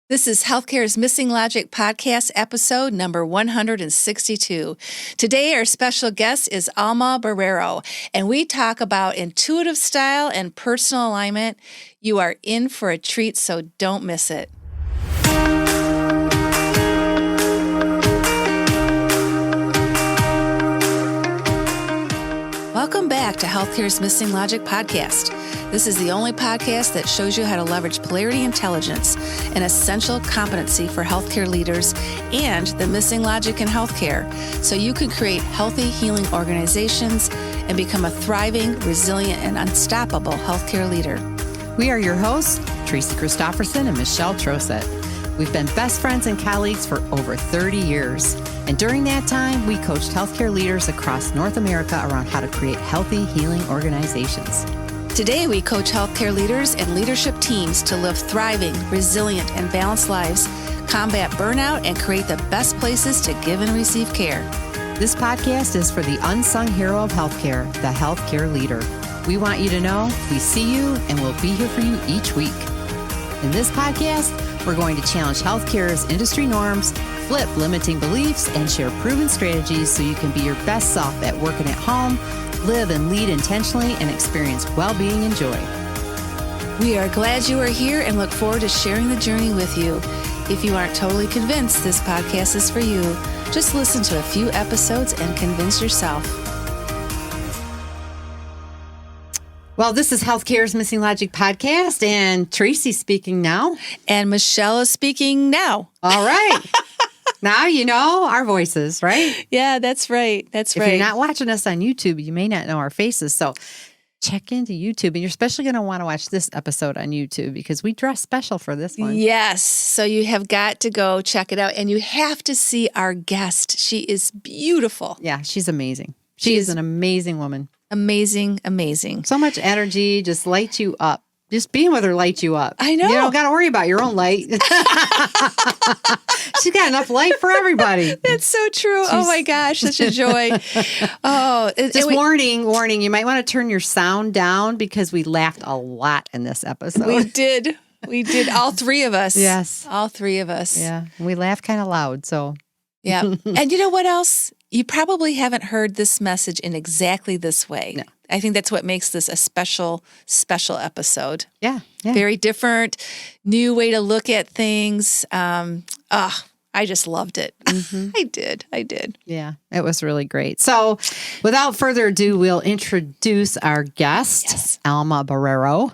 This is Healthcare's Missing Logic podcast, episode number 162. Today, our special guest is Alma Barrero, and we talk about intuitive style and personal alignment. You are in for a treat, so don't miss it. Welcome back to Healthcare's Missing Logic podcast. This is the only podcast that shows you how to leverage polarity intelligence, an essential competency for healthcare leaders, and the missing logic in healthcare, so you can create healthy, healing organizations and become a thriving, resilient, and unstoppable healthcare leader. We are your hosts, Tracy Christofferson and Michelle Trosett. We've been best friends and colleagues for over 30 years. And during that time, we coached healthcare leaders across North America around how to create healthy, healing organizations. Today, we coach healthcare leaders and leadership teams to live thriving, resilient, and balanced lives, combat burnout, and create the best places to give and receive care. This podcast is for the unsung hero of healthcare, the healthcare leader. We want you to know we see you and we'll be here for you each week. In this podcast, we're going to challenge healthcare's industry norms, flip limiting beliefs, and share proven strategies so you can be your best self at work and at home, live and lead intentionally, and experience well-being and joy. We are glad you are here and look forward to sharing the journey with you. If you aren't totally convinced this podcast is for you, just listen to a few episodes and convince yourself. Well, this is Healthcare's Missing Logic podcast, and Tracy's speaking now. And Michelle is speaking now. All right. Now you know our voices, right? Yeah, that's right. If you're not watching us on YouTube, you may not know our faces. So check into YouTube. And you're especially going to want to watch this episode on YouTube because we dress special for this one. Yes. So you have got to go check it out. And you have to see our guest. She is beautiful. Yeah, she's amazing. She is an amazing woman. Amazing, amazing. So much energy, just lights you up. Just being with her lights you up. I know. You don't got to worry about your own light. She's got enough light for everybody. That's so true. Oh my gosh, such a joy. Warning. You might want to turn your sound down because we laughed a lot in this episode. We did. All three of us. Yes. All three of us. Yeah. We laughed kind of loud. So. Yeah. And you know what else? You probably haven't heard this message in exactly this way. No. I think that's what makes this a special episode. Yeah. Very different, new way to look at things. I just loved it. Mm-hmm. I did. Yeah, it was really great. So without further ado, we'll introduce our guest, Alma Barrero.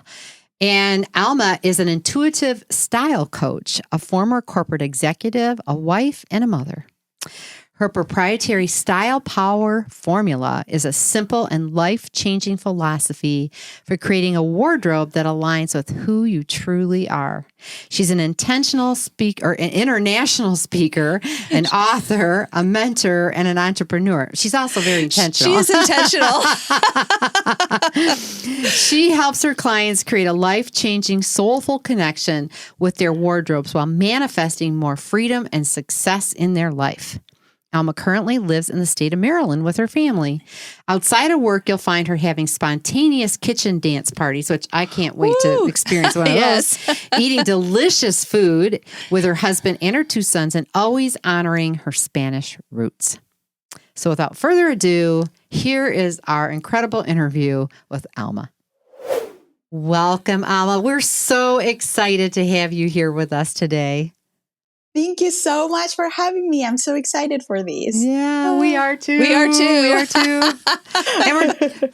And Alma is an intuitive style coach, a former corporate executive, a wife, and a mother. Her proprietary style power formula is a simple and life-changing philosophy for creating a wardrobe that aligns with who you truly are. She's an international speaker, an author, a mentor, and an entrepreneur. She's also very intentional. She is intentional. She helps her clients create a life-changing, soulful connection with their wardrobes while manifesting more freedom and success in their life. Alma currently lives in the state of Maryland with her family. Outside of work, you'll find her having spontaneous kitchen dance parties, which I can't wait to experience one of those. Eating delicious food with her husband and her two sons, and always honoring her Spanish roots. So without further ado, here is our incredible interview with Alma. Welcome, Alma. We're so excited to have you here with us today. Thank you so much for having me. I'm so excited for this. Yeah, we are too. And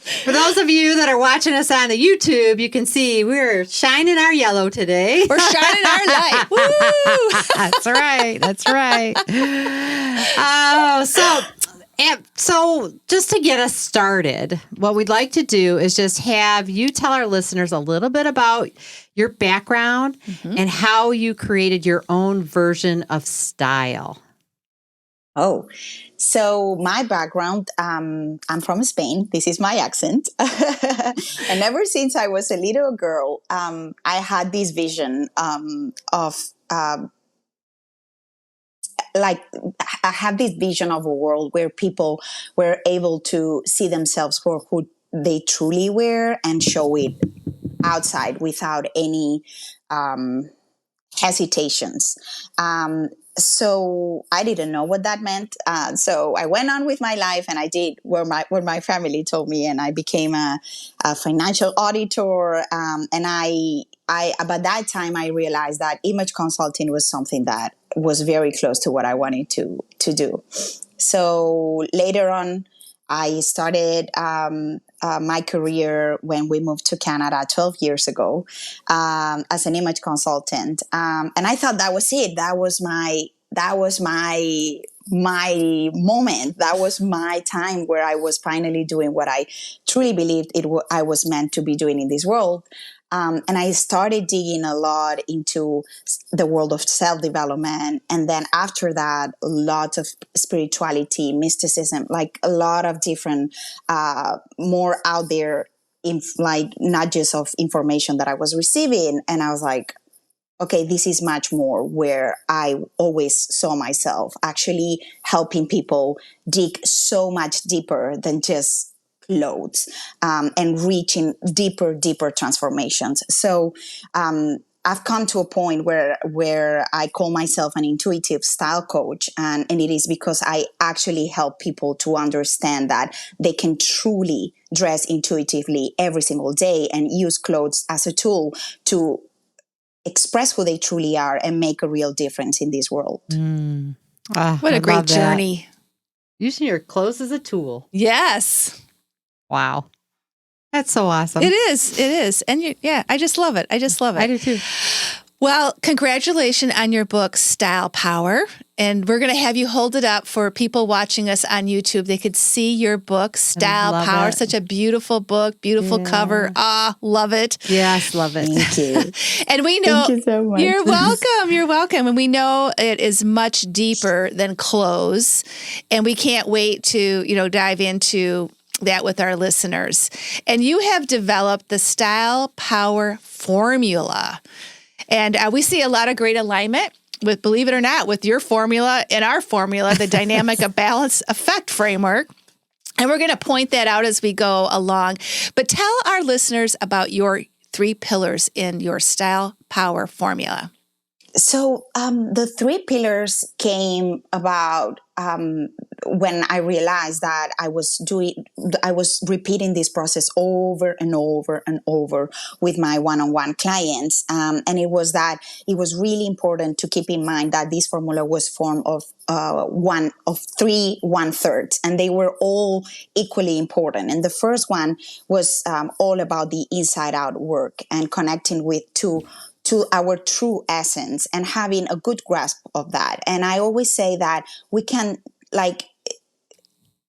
for those of you that are watching us on the YouTube, you can see we're shining our yellow today. We're shining our light. Woo! That's right. So just to get us started, what we'd like to do is just have you tell our listeners a little bit about your background and how you created your own version of style. Oh, so my background, I'm from Spain. This is my accent. And ever since I was a little girl, I had this vision of I have this vision of a world where people were able to see themselves for who they truly were and show it outside without any hesitations. So I didn't know what that meant. So I went on with my life, and I did what my family told me, and I became a financial auditor. And I by that time I realized that image consulting was something that was very close to what I wanted to do. So later on, I started my career when we moved to Canada 12 years ago as an image consultant, and I thought that was it. That was my moment. That was my time where I was finally doing what I truly believed I was meant to be doing in this world. And I started digging a lot into the world of self-development. And then after that, lots of spirituality, mysticism, like a lot of different, more out there, like nudges of information that I was receiving. And I was like, okay, this is much more where I always saw myself actually helping people dig so much deeper than just clothes, and reaching deeper transformations. So I've come to a point where I call myself an intuitive style coach, and it is because I actually help people to understand that they can truly dress intuitively every single day and use clothes as a tool to express who they truly are and make a real difference in this world. What a great journey. Using your clothes as a tool. Yes. Wow. That's so awesome. It is. It is. And I just love it. I do too. Well, congratulations on your book, Style Power. And we're going to have you hold it up for people watching us on YouTube. They could see your book, Style Power. It. Such a beautiful book, beautiful cover. Love it. Yes, love it. Thank you. And we know. Thank you so much. You're welcome. You're welcome. And we know it is much deeper than clothes. And we can't wait to, dive into that with our listeners. And you have developed the Style Power formula. And we see a lot of great alignment with, believe it or not, with your formula and our formula, the dynamic of balance effect framework. And we're going to point that out as we go along. But tell our listeners about your 3 pillars in your Style Power formula. So the 3 pillars came about when I realized that I was repeating this process over and over and over with my one-on-one clients. And it was really important to keep in mind that this formula was formed of 3 1/3, and they were all equally important. And the first one was all about the inside out work and connecting to our true essence and having a good grasp of that. And I always say that we can, like,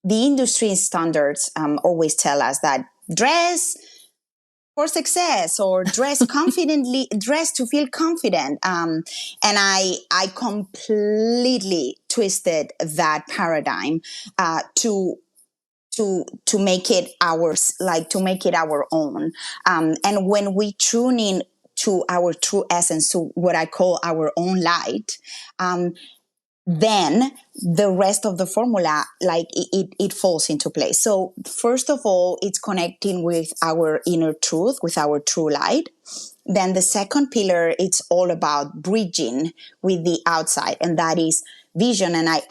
the industry standards always tell us that dress for success or dress confidently, dress to feel confident. And I completely twisted that paradigm to make it ours, like to make it our own. And when we tune in to our true essence, to what I call our own light, then the rest of the formula, like it falls into place. So first of all, it's connecting with our inner truth, with our true light. Then the second pillar, it's all about bridging with the outside, and that is vision. And it's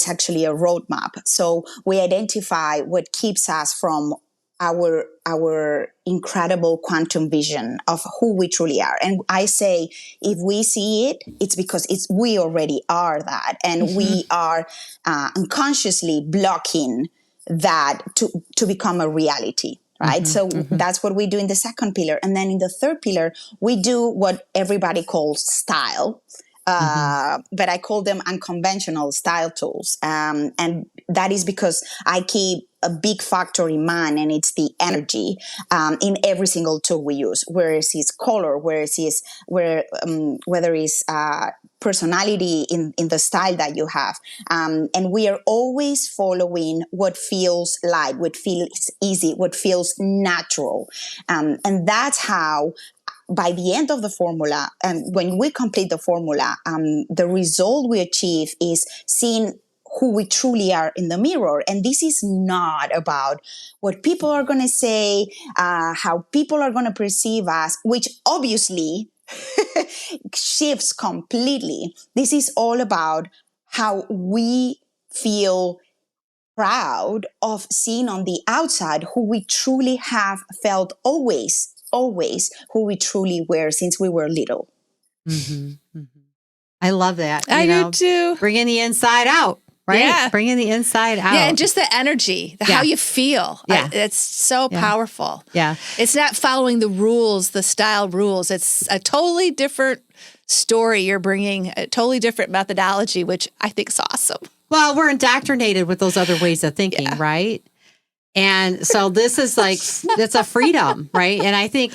actually a roadmap. So we identify what keeps us from our incredible quantum vision of who we truly are. And I say, if we see it, it's because we already are that, and we are unconsciously blocking that to become a reality. Right. So that's what we do in the second pillar. And then in the third pillar, we do what everybody calls style. But I call them unconventional style tools. And that is because I keep a big factor in mind, and it's the energy in every single tool we use, whether it's color, whether it's personality in the style that you have. And we are always following what feels light, what feels easy, what feels natural. And that's how, by the end of the formula, and when we complete the formula, the result we achieve is seeing who we truly are in the mirror. And this is not about what people are going to say, how people are going to perceive us, which obviously shifts completely. This is all about how we feel proud of seeing on the outside who we truly have felt always who we truly were since we were little. Mm-hmm. Mm-hmm. I love that. I do too. Bringing the inside out, right? Yeah. Bringing the inside out. Yeah, and just the energy, how you feel. Yeah. It's so powerful. Yeah. It's not following the rules, the style rules. It's a totally different story you're bringing, a totally different methodology, which I think is awesome. Well, we're indoctrinated with those other ways of thinking, right? And so this is like, it's a freedom, right? And I think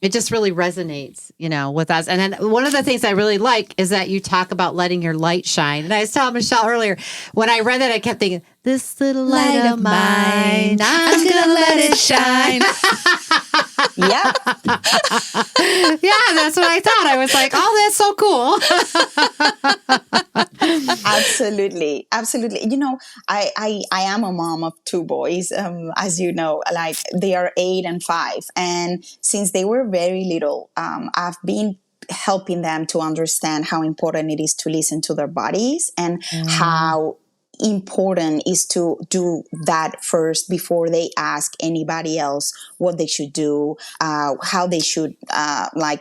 it just really resonates, with us. And then one of the things I really like is that you talk about letting your light shine. And I was telling Michelle earlier, when I read that, I kept thinking, this little light of mine, I'm going to let it shine. Yeah. Yeah, that's what I thought. I was like, oh, that's so cool. Absolutely. I am a mom of two boys, as you know, like they are 8 and 5. And since they were very little, I've been helping them to understand how important it is to listen to their bodies and how important is to do that first before they ask anybody else what they should do, how they should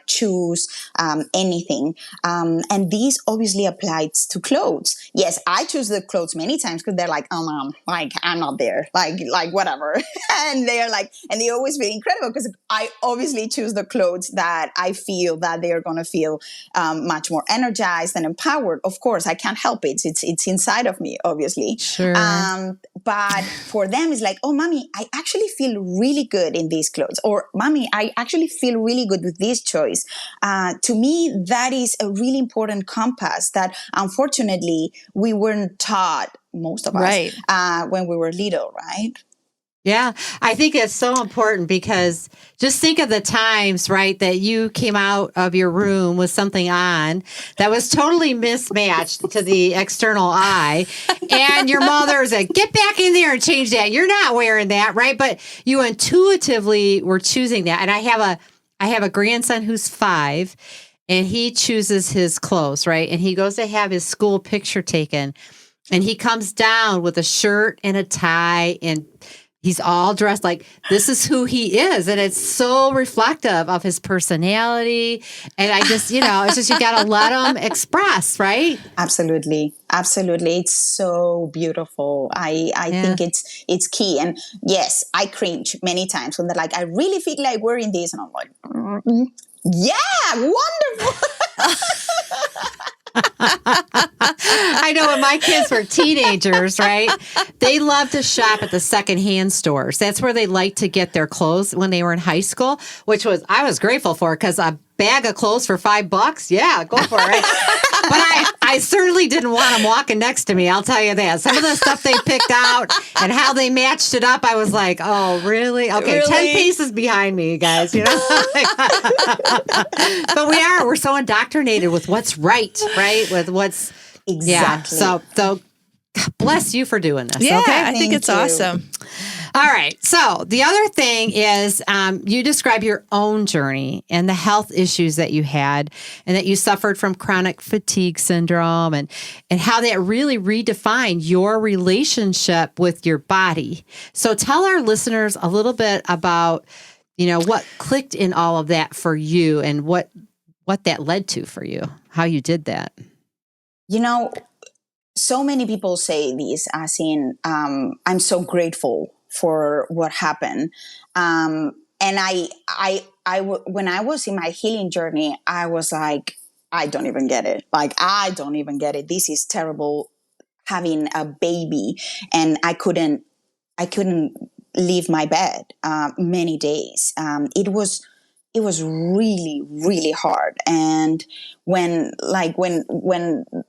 choose anything. And this obviously applies to clothes. Yes, I choose the clothes many times because they're like, oh, mom, like I'm not there, like whatever. And they're like, and they always feel incredible because I obviously choose the clothes that I feel that they're going to feel much more energized and empowered. Of course, I can't help it. It's inside of me, obviously. Sure. But for them, it's like, oh, mommy, I actually feel really good in these clothes. Or, mommy, I actually feel really good with this choice. To me, that is a really important compass that, unfortunately, we weren't taught, most of us, when we were little, right? Yeah, I think it's so important because just think of the times, right, that you came out of your room with something on that was totally mismatched to the external eye. And your mother said, get back in there and change that. You're not wearing that, right? But you intuitively were choosing that. And I have a grandson who's 5 and he chooses his clothes, right? And he goes to have his school picture taken and he comes down with a shirt and a tie and he's all dressed like this is who he is. And it's so reflective of his personality. And I just, it's just, you got to let him express, right? Absolutely. Absolutely. It's so beautiful. I think it's key. And yes, I cringe many times when they're like, I really feel like wearing this. And I'm like, yeah, wonderful. I know when my kids were teenagers, right? They loved to shop at the secondhand stores. That's where they liked to get their clothes when they were in high school, which was, I was grateful for because a bag of clothes for $5, yeah, go for it. But I certainly didn't want them walking next to me, I'll tell you that. Some of the stuff they picked out and how they matched it up, I was like, oh, really? Okay, really? 10 paces behind me, you guys, But we're so indoctrinated with what's right? With what's, exactly. Yeah, so bless you for doing this. Yeah, okay? I think it's awesome. All right. So the other thing is you describe your own journey and the health issues that you had and that you suffered from chronic fatigue syndrome and how that really redefined your relationship with your body. So tell our listeners a little bit about, what clicked in all of that for you and what that led to for you, how you did that. So many people say this as in, I'm so grateful for what happened. And when I was in my healing journey, I was like, I don't even get it. I don't even get it. This is terrible having a baby. And I couldn't leave my bed, many days. It was really, really hard. And when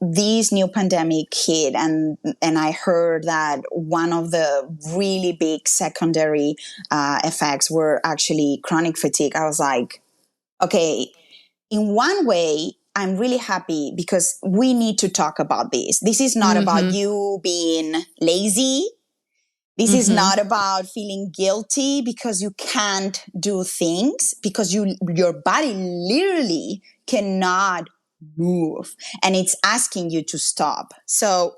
this new pandemic hit and I heard that one of the really big secondary effects were actually chronic fatigue, I was like, okay, in one way, I'm really happy because we need to talk about this. This is not about you being lazy. This is not about feeling guilty because you can't do things, because your body literally cannot move and it's asking you to stop. So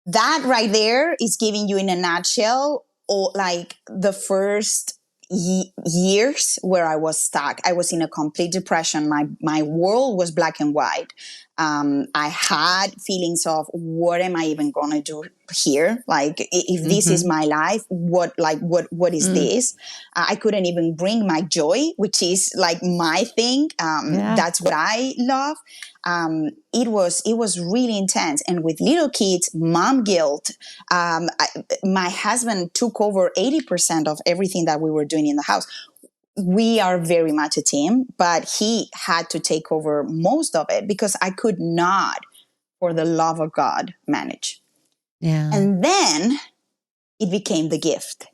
that right there is giving you in a nutshell, or like the first years where I was stuck. I was in a complete depression. My world was black and white. I had feelings of, what am I even going to do here? Like, if this is my life, what is this? I couldn't even bring my joy, which is like my thing. That's what I love. It was really intense. And with little kids, mom guilt, my husband took over 80% of everything that we were doing in the house. We are very much a team, but he had to take over most of it because I could not, for the love of God, manage. Yeah. And then it became the gift.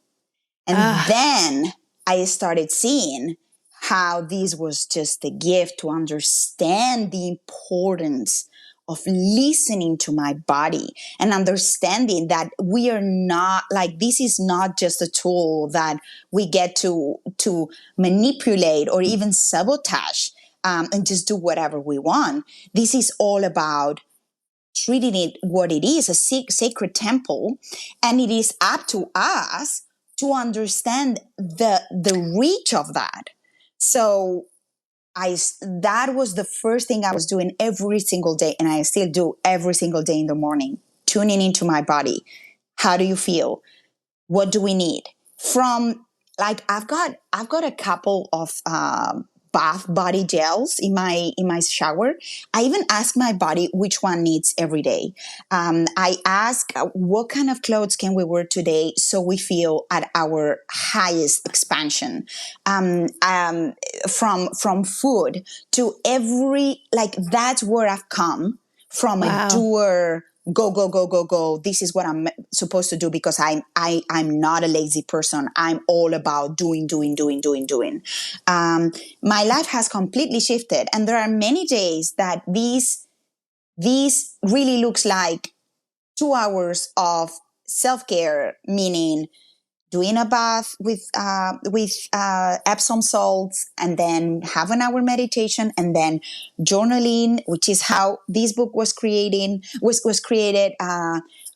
And then I started seeing how this was just a gift to understand the importance of listening to my body and understanding that we are not, like, this is not just a tool that we get to manipulate or even sabotage and just do whatever we want. This is all about treating it what it is, a sacred temple, and it is up to us to understand the reach of that. So that was the first thing I was doing every single day, and I still do every single day in the morning, tuning into my body. How do you feel? What do we need? From, like, I've got a couple of bath body gels in my shower. I even ask my body which one needs every day. I ask what kind of clothes can we wear today so we feel at our highest expansion. From food to every, like, that's where I've come from. A doer. Go. This is what I'm supposed to do because I'm not a lazy person. I'm all about doing. My life has completely shifted. And there are many days that these really looks like 2 hours of self-care, meaning doing a bath with Epsom salts, and then have an hour meditation, and then journaling, which is how this book was created.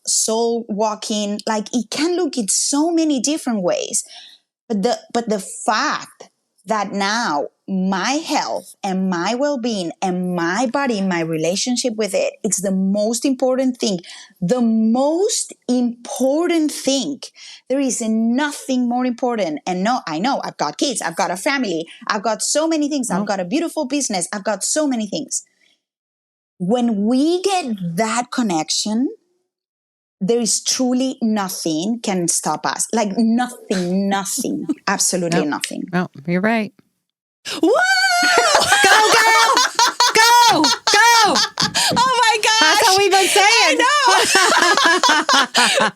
Soul walking, like, it can look in so many different ways. But the fact that now my health and my well-being and my body, my relationship with it, it's the most important thing. The most important thing. There is nothing more important. And no, I know I've got kids, I've got a family, I've got so many things. I've got a beautiful business. I've got so many things. When we get that connection, there is truly nothing can stop us. Like nothing, absolutely nothing. No, you're right. Woo! Go, girl! Go! Oh my gosh! That's what we've been saying. I know.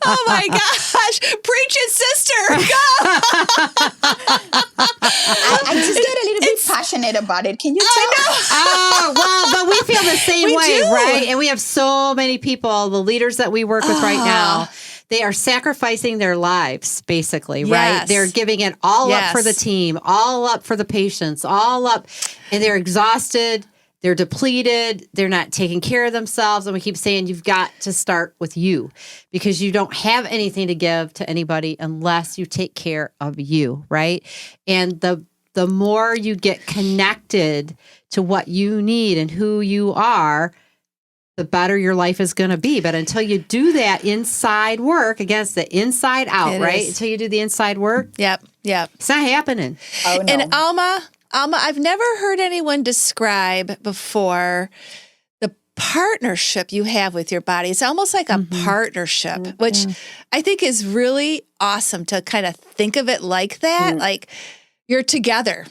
Oh my gosh! Preach it, sister. Go! I just get a little bit passionate about it. Can you tell? I know. Oh, well, but we feel the same We way, do. right? And we have so many people, the leaders that we work with right now, they are sacrificing their lives, basically, right? Yes. They're giving it all up for the team, all up for the patients, all up, and they're exhausted. They're depleted. They're not taking care of themselves. And we keep saying, you've got to start with you because you don't have anything to give to anybody unless you take care of you, right? And the more you get connected to what you need and who you are, the better your life is going to be. But until you do that inside work, against the inside out, right? Until you do the inside work. Yep. It's not happening. Oh, no. And Alma, I've never heard anyone describe before the partnership you have with your body. It's almost like a partnership, which I think is really awesome to kind of think of it like that. Like you're together.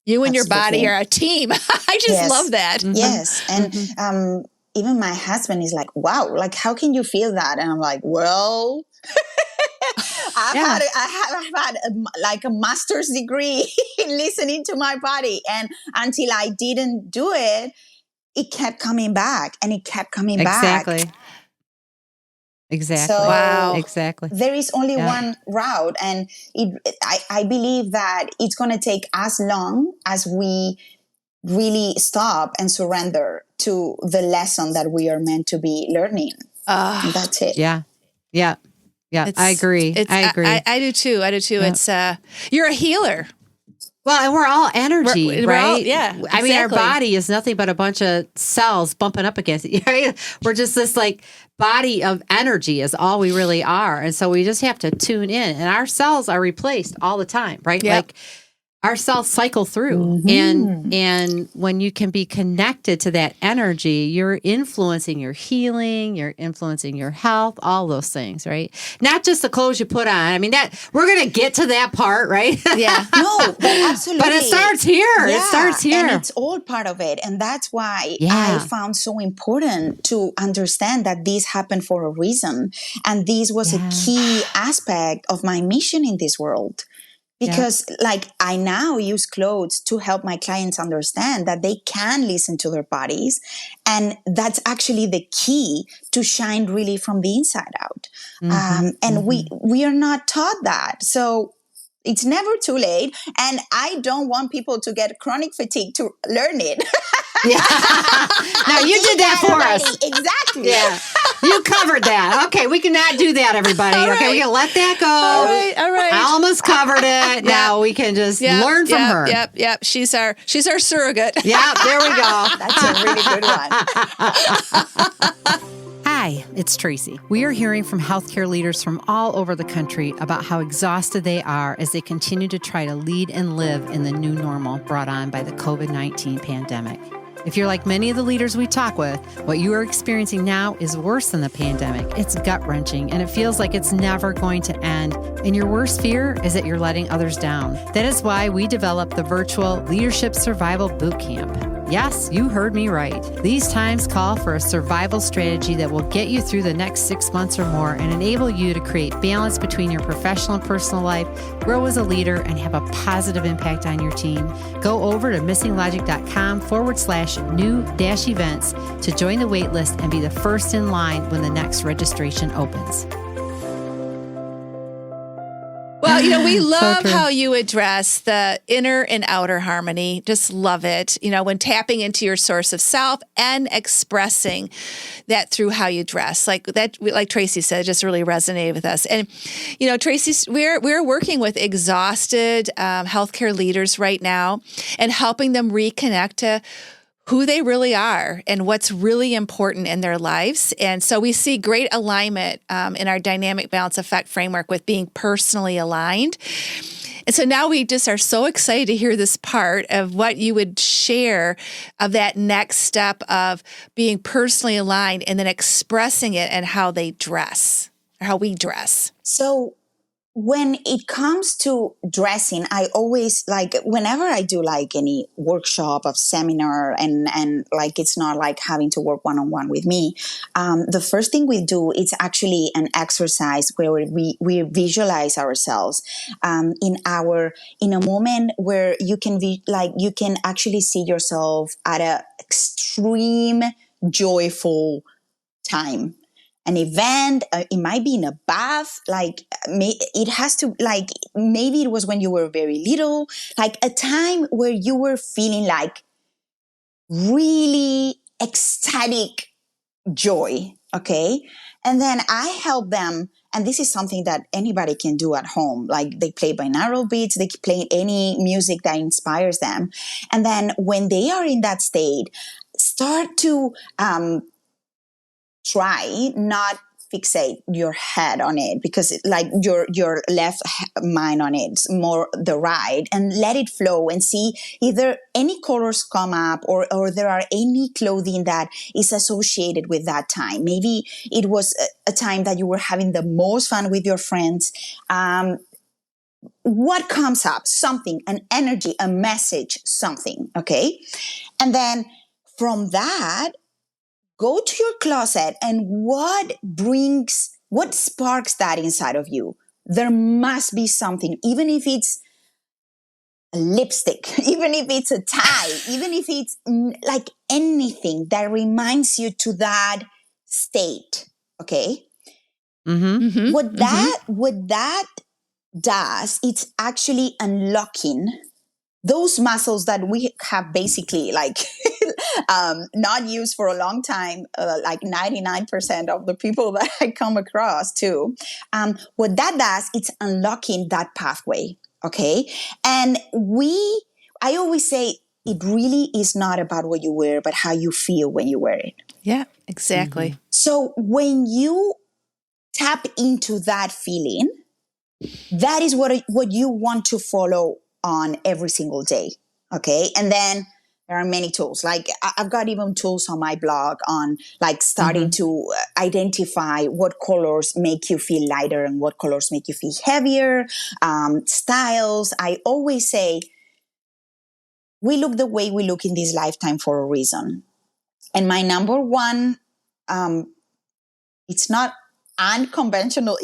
You and your body are a team. I just love that. Yes. And even my husband is like, wow, like, how can you feel that? And I'm like, well, I've had like a master's degree in listening to my body. And until I didn't do it, it kept coming back and it kept coming back. Exactly. Exactly. So Wow. Exactly. there is only Yeah. one route, and I believe that it's going to take as long as we really stop and surrender to the lesson that we are meant to be learning. And that's it. Yeah. Yeah. Yeah. I agree. I agree. I do too. I do too. Yeah. It's you're a healer. Well, and we're all energy, We're all- right? yeah, I mean, our exactly. body is nothing but a bunch of cells bumping up against it, right? We're just this like body of energy is all we really are. And so we just have to tune in, and our cells are replaced all the time, right? Yep. Like our cells cycle through. And when you can be connected to that energy, you're influencing your healing, you're influencing your health, all those things, right? Not just the clothes you put on. I mean, that we're going to get to that part, right? Yeah. No, but absolutely. But it starts here. It starts here. And it's all part of it. And that's why Yeah. I found so important to understand that this happened for a reason. And this was a key aspect of my mission in this world. Because like I now use clothes to help my clients understand that they can listen to their bodies. And that's actually the key to shine really from the inside out. And we are not taught that. So it's never too late. And I don't want people to get chronic fatigue to learn it. No, you did that for us. Exactly. Yeah. You covered that. Okay, we cannot do that, everybody. Okay, we can let that go. All right. Alma's covered it. Now we can just learn from her. Yep. She's our surrogate. Yeah, there we go. That's a really good one. Hi, it's Tracy. We are hearing from healthcare leaders from all over the country about how exhausted they are as they continue to try to lead and live in the new normal brought on by the COVID-19 pandemic. If you're like many of the leaders we talk with, what you are experiencing now is worse than the pandemic. It's gut-wrenching, and it feels like it's never going to end. And your worst fear is that you're letting others down. That is why we developed the virtual Leadership Survival Bootcamp. Yes, you heard me right. These times call for a survival strategy that will get you through the next 6 months or more and enable you to create balance between your professional and personal life, grow as a leader, and have a positive impact on your team. Go over to missinglogic.com/new-events to join the waitlist and be the first in line when the next registration opens. Well, we love true. how you address the inner and outer harmony. Just love it. When tapping into your source of self and expressing that through how you dress. Like Tracy said, it just really resonated with us. And, Tracy, we're working with exhausted healthcare leaders right now and helping them reconnect to who they really are and what's really important in their lives. And so we see great alignment in our dynamic balance effect framework with being personally aligned. And so now we just are so excited to hear this part of what you would share of that next step of being personally aligned and then expressing it and how they dress, or how we dress. So when it comes to dressing, I always whenever I do any workshop of seminar and it's not like having to work one-on-one with me. The first thing we do, it's actually an exercise where we visualize ourselves in a moment where you can you can actually see yourself at a extreme joyful time. An event, it might be in a bath, it has to, maybe it was when you were very little, a time where you were feeling really ecstatic joy, okay? And then I help them, and this is something that anybody can do at home, they play binaural beats, they play any music that inspires them. And then when they are in that state, start to, try not fixate your head on it, because your left mind on it, more the right, and let it flow and see either any colors come up or there are any clothing that is associated with that time. Maybe it was a time that you were having the most fun with your friends. What comes up? Something, an energy, a message, something, okay? And then from that, go to your closet, and what sparks that inside of you? There must be something, even if it's a lipstick, even if it's a tie, even if it's anything that reminds you to that state, okay? Mm-hmm. What that does, it's actually unlocking those muscles that we have basically like not used for a long time, like 99% of the people that I come across too. What that does, it's unlocking that pathway. Okay. And I always say it really is not about what you wear, but how you feel when you wear it. Yeah, exactly. Mm-hmm. So when you tap into that feeling, that is what you want to follow on every single day. Okay. And then there are many tools. Like I've got even tools on my blog on like starting to identify what colors make you feel lighter and what colors make you feel heavier, styles. I always say we look the way we look in this lifetime for a reason. And my number one, it's not unconventional.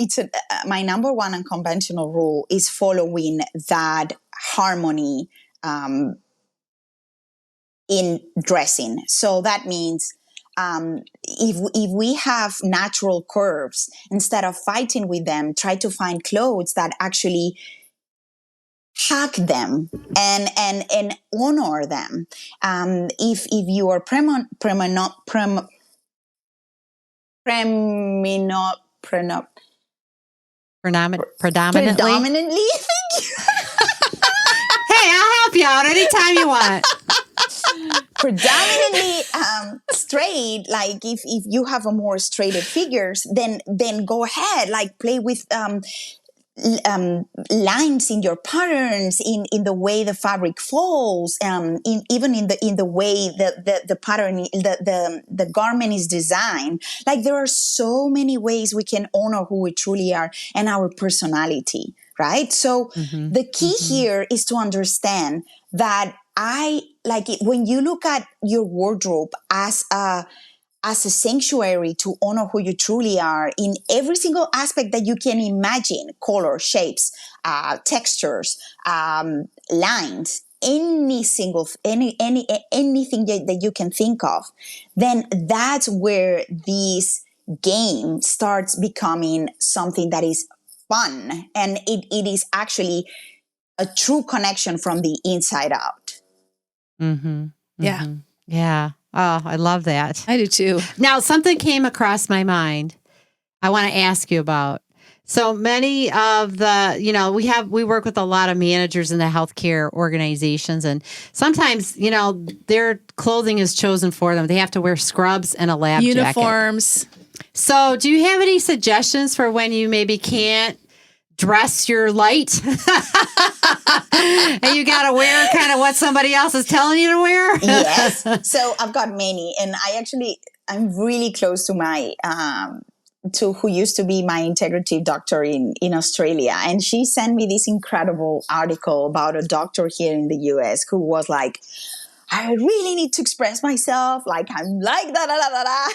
My number one unconventional rule is following that harmony in dressing. So that means if we have natural curves, instead of fighting with them, try to find clothes that actually hack them and honor them. If you are predominantly, Hey, I'll help you out anytime you want. predominantly straight, like if you have a more straighted figures, then go ahead, like play with lines in your patterns, in the way the fabric falls, even in the way the pattern, the garment is designed. Like there are so many ways we can honor who we truly are and our personality, right? So the key here is to understand that when you look at your wardrobe as a sanctuary to honor who you truly are in every single aspect that you can imagine, color, shapes, textures, lines, anything that you can think of, then that's where this game starts becoming something that is fun. And it is actually a true connection from the inside out. Yeah. Yeah. Oh, I love that. I do too. Now, something came across my mind I want to ask you about. So many of the, we work with a lot of managers in the healthcare organizations, and sometimes, their clothing is chosen for them. They have to wear scrubs and a lab Uniforms. jacket. So do you have any suggestions for when you maybe can't dress your light and you got to wear kind of what somebody else is telling you to wear? Yes. So I've got many, and I'm really close to my, to who used to be my integrative doctor in Australia. And she sent me this incredible article about a doctor here in the US who was like, I really need to express myself. Like I'm like da da da da da.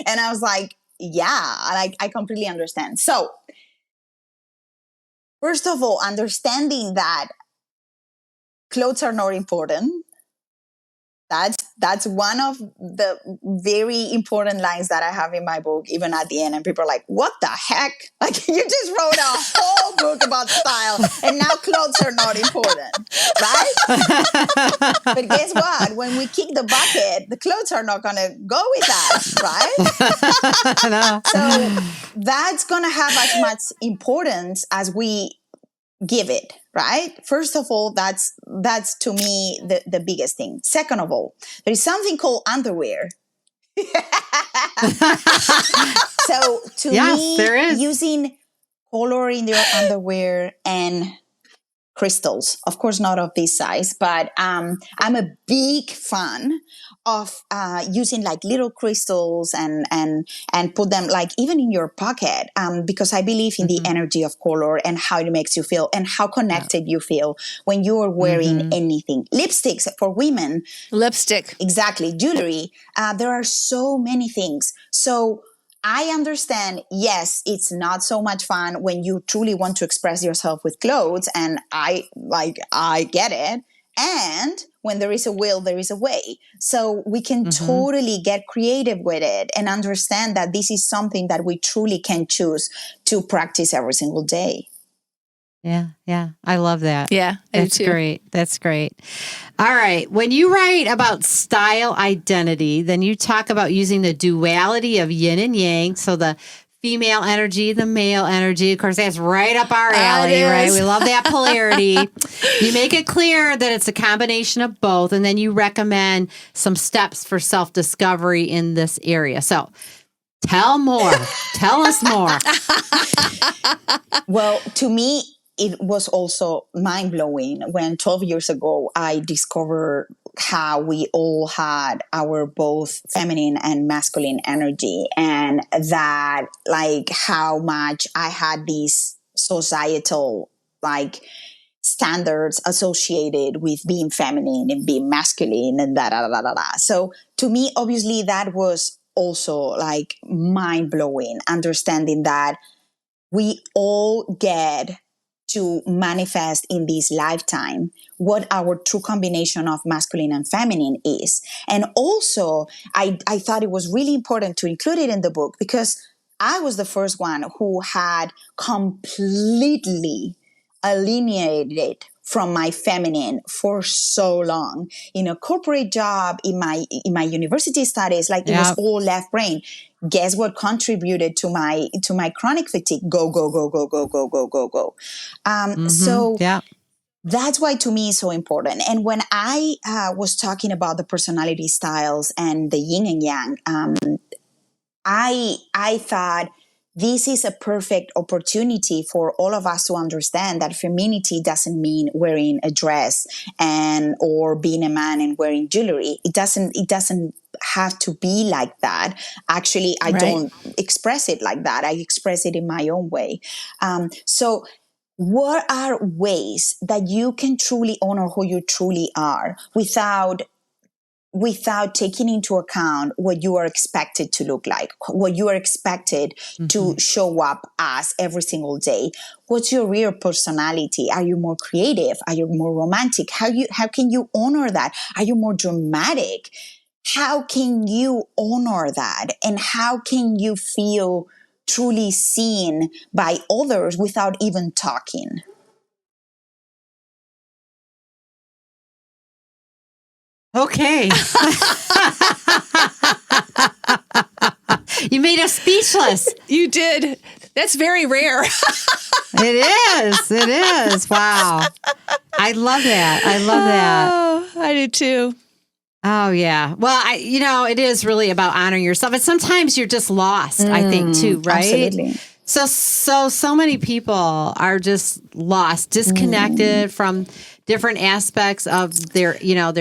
And I was like, yeah, I completely understand. So first of all, understanding that clothes are not important. That's one of the very important lines that I have in my book, even at the end. And people are like, what the heck? Like you just wrote a whole book about style and now clothes are not important, right? But guess what? When we kick the bucket, the clothes are not going to go with us, right? No. So that's going to have as much importance as we give it, right? First of all, that's to me the biggest thing. Second of all, there is something called underwear. So to me, there is. Using color in your underwear and crystals, of course not of this size, but I'm a big fan of using like little crystals and put them like even in your pocket, because I believe in the energy of color and how it makes you feel and how connected you feel when you are wearing anything. Lipsticks for women. Lipstick. Exactly. Jewelry. There are so many things. So I understand, yes, it's not so much fun when you truly want to express yourself with clothes, and I get it. And when there is a will, there is a way. So we can totally get creative with it and understand that this is something that we truly can choose to practice every single day. Yeah. Yeah. I love that. Yeah, I That's do too. great. That's great. All right. When you write about style identity, then you talk about using the duality of yin and yang. So the female energy, the male energy. Of course, that's right up our alley, right? We love that polarity. You make it clear that it's a combination of both. And then you recommend some steps for self-discovery in this area. So tell more. Tell us more. Well, to me, it was also mind-blowing when 12 years ago I discovered how we all had our both feminine and masculine energy, and that like how much I had these societal like standards associated with being feminine and being masculine and da da da da da. So to me, obviously, that was also like mind-blowing, understanding that we all get to manifest in this lifetime what our true combination of masculine and feminine is. And also, I thought it was really important to include it in the book because I was the first one who had completely alienated from my feminine for so long. In a corporate job, in my university studies, like it was all left brain. Guess what contributed to my chronic fatigue? Go, go, go, go, go, go, go, go, go. So that's why to me it's so important. And when I was talking about the personality styles and the yin and yang, I thought this is a perfect opportunity for all of us to understand that femininity doesn't mean wearing a dress or being a man and wearing jewelry. It doesn't have to be like that. Actually, I don't express it like that. I express it in my own way. So what are ways that you can truly honor who you truly are without taking into account what you are expected to look like, what you are expected to show up as every single day? What's your real personality? Are you more creative? Are you more romantic? How can you honor that? Are you more dramatic? How can you honor that? And how can you feel truly seen by others without even talking? Okay. You made us speechless. You did. That's very rare. It is. Wow. I love that. Oh, I do too. Oh, yeah. Well, it is really about honoring yourself. And sometimes you're just lost, I think, too, right? Absolutely. So many people are just lost, disconnected from different aspects of their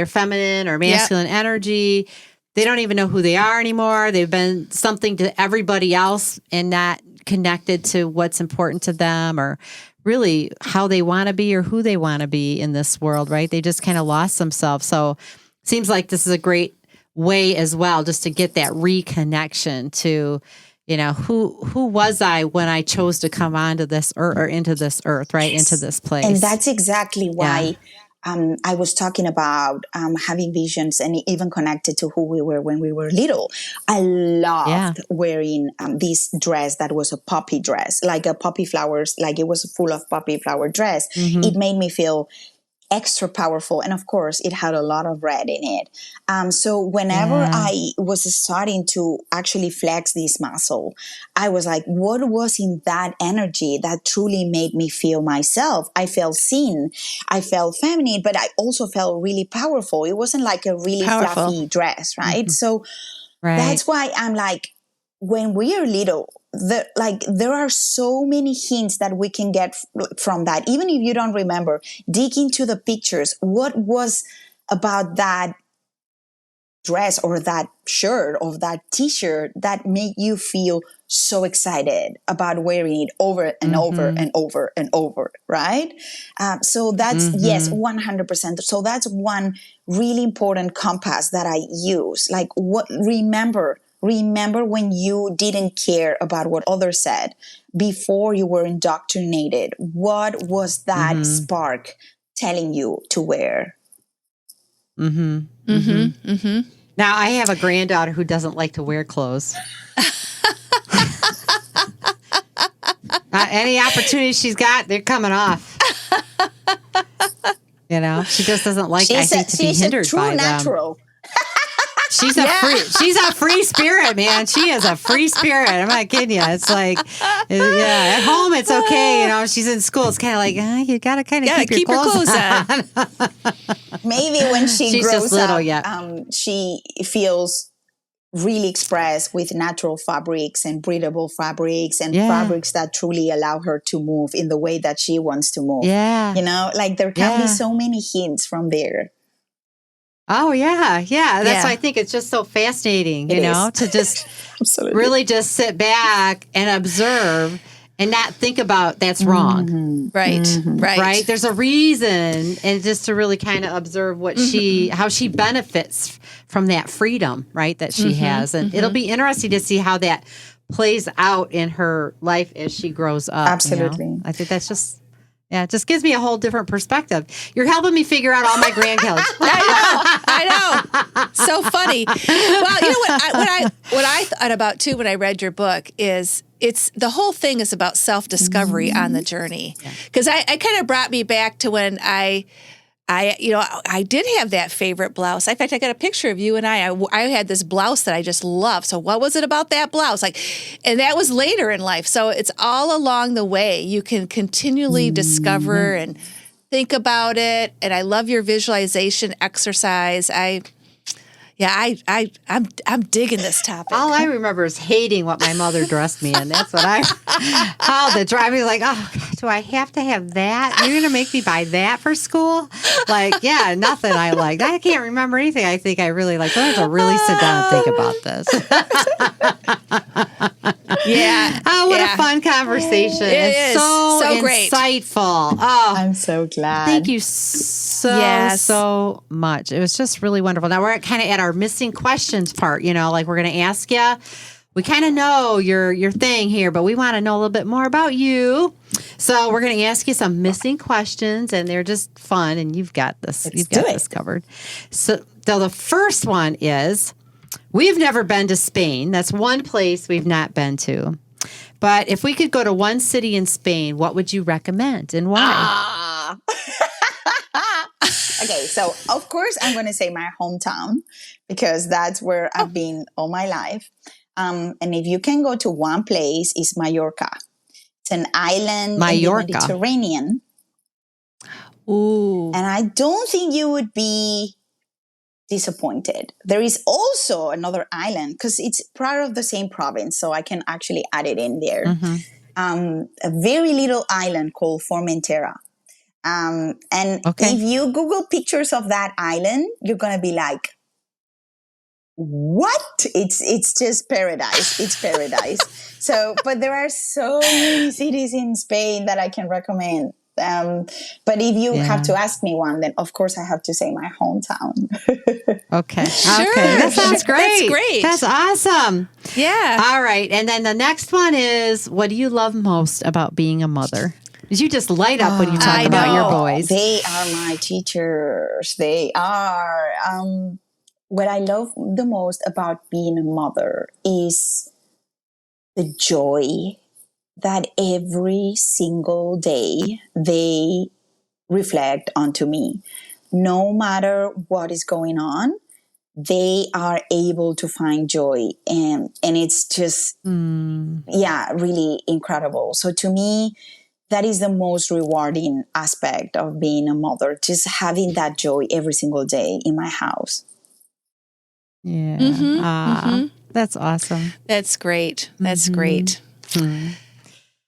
feminine or masculine energy. They don't even know who they are anymore. They've been something to everybody else and not connected to what's important to them or really how they want to be or who they want to be in this world, right? They just kind of lost themselves. So it seems like this is a great way as well, just to get that reconnection to, who was I when I chose to come onto this earth or into this earth, right? Yes. Into this place. And that's exactly why I was talking about having visions and even connected to who we were when we were little. I loved wearing this dress that was a poppy dress, like a poppy flowers, like it was full of poppy flower dress. It made me feel extra powerful. And of course, it had a lot of red in it. So whenever I was starting to actually flex this muscle, I was like, what was in that energy that truly made me feel myself? I felt seen. I felt feminine, but I also felt really powerful. It wasn't like a really fluffy dress, right? So that's why I'm like, when we are little, there are so many hints that we can get from that. Even if you don't remember, dig into the pictures. What was about that dress or that shirt or that t-shirt that made you feel so excited about wearing it over and over and over and over, right? So that's, yes, 100%. So that's one really important compass that I use. Like, remember when you didn't care about what others said before you were indoctrinated. What was that spark telling you to wear? Now, I have a granddaughter who doesn't like to wear clothes. Any opportunity she's got, they're coming off. You know, she just doesn't like, I think, to be hindered by natural. them. She's a free spirit, man. She is a free spirit. I'm not kidding you. It's like, at home it's okay. You know, she's in school. It's kind of like, you got to kind of keep your clothes on. Maybe when she grows just little up, yet. She feels really expressed with natural fabrics and breathable fabrics and fabrics that truly allow her to move in the way that she wants to move. Yeah. You know, like there can be so many hints from there. Oh, yeah. That's why I think it's just so fascinating, you know, to just really just sit back and observe and not think about that's wrong. Right. There's a reason, and just to really kind of observe what how she benefits from that freedom, right, that she has. And it'll be interesting to see how that plays out in her life as she grows up. Absolutely. You know? I think that's just... Yeah, it just gives me a whole different perspective. You're helping me figure out all my grandkids. I know. So funny. Well, you know what I thought about too when I read your book is it's the whole thing is about self-discovery on the journey. Because I kind of brought me back to when I did have that favorite blouse. In fact, I got a picture of you and I had this blouse that I just loved. So what was it about that blouse? And that was later in life. So it's all along the way. You can continually discover and think about it. And I love your visualization exercise. I'm digging this topic. All I remember is hating what my mother dressed me in. That's what the driving like, oh, God, do I have to have that? You're going to make me buy that for school? Like, yeah, nothing I liked. I can't remember anything I think I really liked. I have to really sit down and think about this. What a fun conversation. It's so great. Insightful. Oh, I'm so glad. Thank you so much. It was just really wonderful. Now we're kind of at our missing questions part, you know, like we're going to ask you. We kind of know your thing here, but we want to know a little bit more about you. So we're going to ask you some missing questions, and they're just fun, and you've got this. You've got this covered. So the first one is, we've never been to Spain. That's one place we've not been to. But if we could go to one city in Spain, what would you recommend and why? Okay, so of course I'm going to say my hometown because that's where I've been all my life. And if you can go to one place, it's Mallorca. It's an island in the Mediterranean. Ooh. And I don't think you would be disappointed. There is also another island because it's part of the same province, so I can actually add it in there. A very little island called Formentera. If you Google pictures of that island, you're going to be like, what? It's just paradise. It's paradise. So, but there are so many cities in Spain that I can recommend. But if you have to ask me one, then of course I have to say my hometown. Okay. Sure. Okay. That sounds great. That's great. That's awesome. Yeah. All right. And then the next one is, what do you love most about being a mother? Because you just light up when you talk about your boys. They are my teachers. They are. What I love the most about being a mother is the joy that every single day they reflect onto me. No matter what is going on, they are able to find joy. And it's just, really incredible. So to me, that is the most rewarding aspect of being a mother, just having that joy every single day in my house. Yeah. That's awesome. That's great. That's great.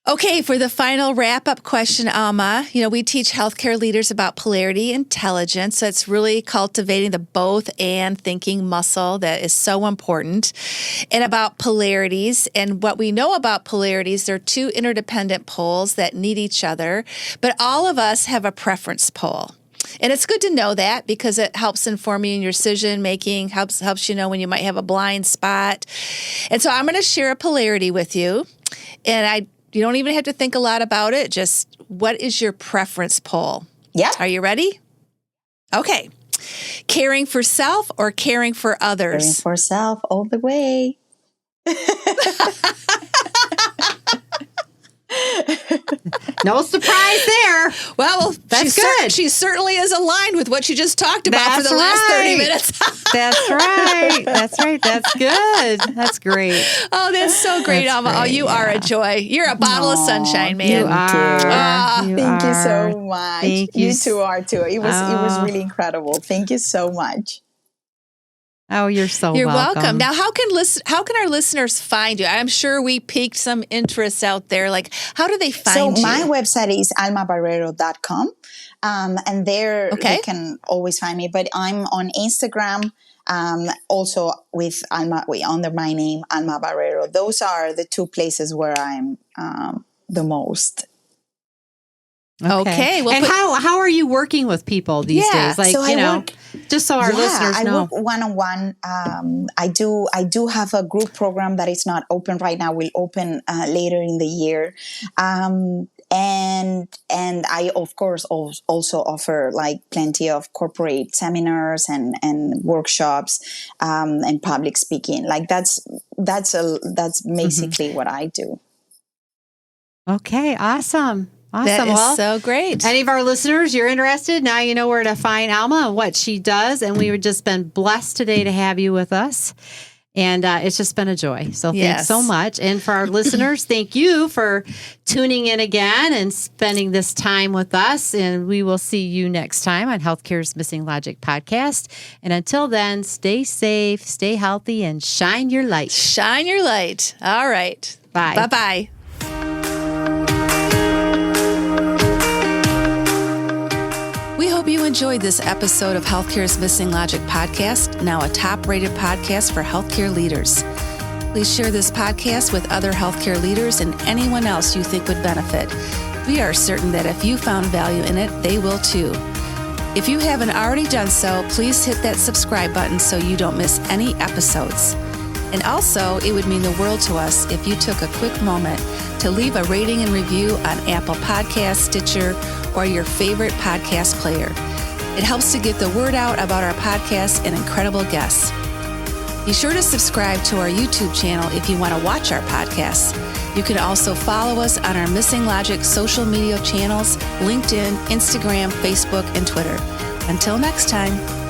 Okay, for the final wrap-up question, Alma, we teach healthcare leaders about polarity intelligence. So it's really cultivating the both and thinking muscle that is so important. And about polarities. And what we know about polarities, they're two interdependent poles that need each other. But all of us have a preference pole. And it's good to know that because it helps inform you in your decision making, helps you know when you might have a blind spot. And so I'm going to share a polarity with you. And you don't even have to think a lot about it. Just what is your preference pole? Yeah. Are you ready? Okay. Caring for self or caring for others? Caring for self all the way. No surprise there. Well, That's good. She certainly is aligned with what you just talked about for the last 30 minutes. That's right. That's right. That's good. That's great. Oh, that's so great, Alma. Oh, you are a joy. You're a bottle of sunshine, man. You are. Thank you so much. Thank you. You two are too. It was really incredible. Thank you so much. Oh, you're welcome. Now, how can our listeners find you? I'm sure we piqued some interest out there. Like, how do they find you? So my website is almabarrero.com. And there they can always find me. But I'm on Instagram, also with under my name, Alma Barrero. Those are the two places where I'm the most. Okay. Well, and how are you working with people these days? Like, so just so our listeners know. I work one-on-one. I do have a group program that is not open right now. Will open later in the year. And I, of course, also offer like plenty of corporate seminars and workshops and public speaking. Like that's basically what I do. Okay, awesome. That is so great. Any of our listeners, you're interested, now you know where to find Alma and what she does. And we've just been blessed today to have you with us. And it's just been a joy. So thanks so much. And for our listeners, thank you for tuning in again and spending this time with us. And we will see you next time on Healthcare's Missing Logic podcast. And until then, stay safe, stay healthy, and shine your light. Shine your light. All right. Bye. Bye-bye. We hope you enjoyed this episode of Healthcare's Missing Logic podcast, now a top-rated podcast for healthcare leaders. Please share this podcast with other healthcare leaders and anyone else you think would benefit. We are certain that if you found value in it, they will too. If you haven't already done so, please hit that subscribe button so you don't miss any episodes. And also, it would mean the world to us if you took a quick moment to leave a rating and review on Apple Podcasts, Stitcher, or your favorite podcast player. It helps to get the word out about our podcast and incredible guests. Be sure to subscribe to our YouTube channel if you want to watch our podcasts. You can also follow us on our Missing Logic social media channels, LinkedIn, Instagram, Facebook, and Twitter. Until next time.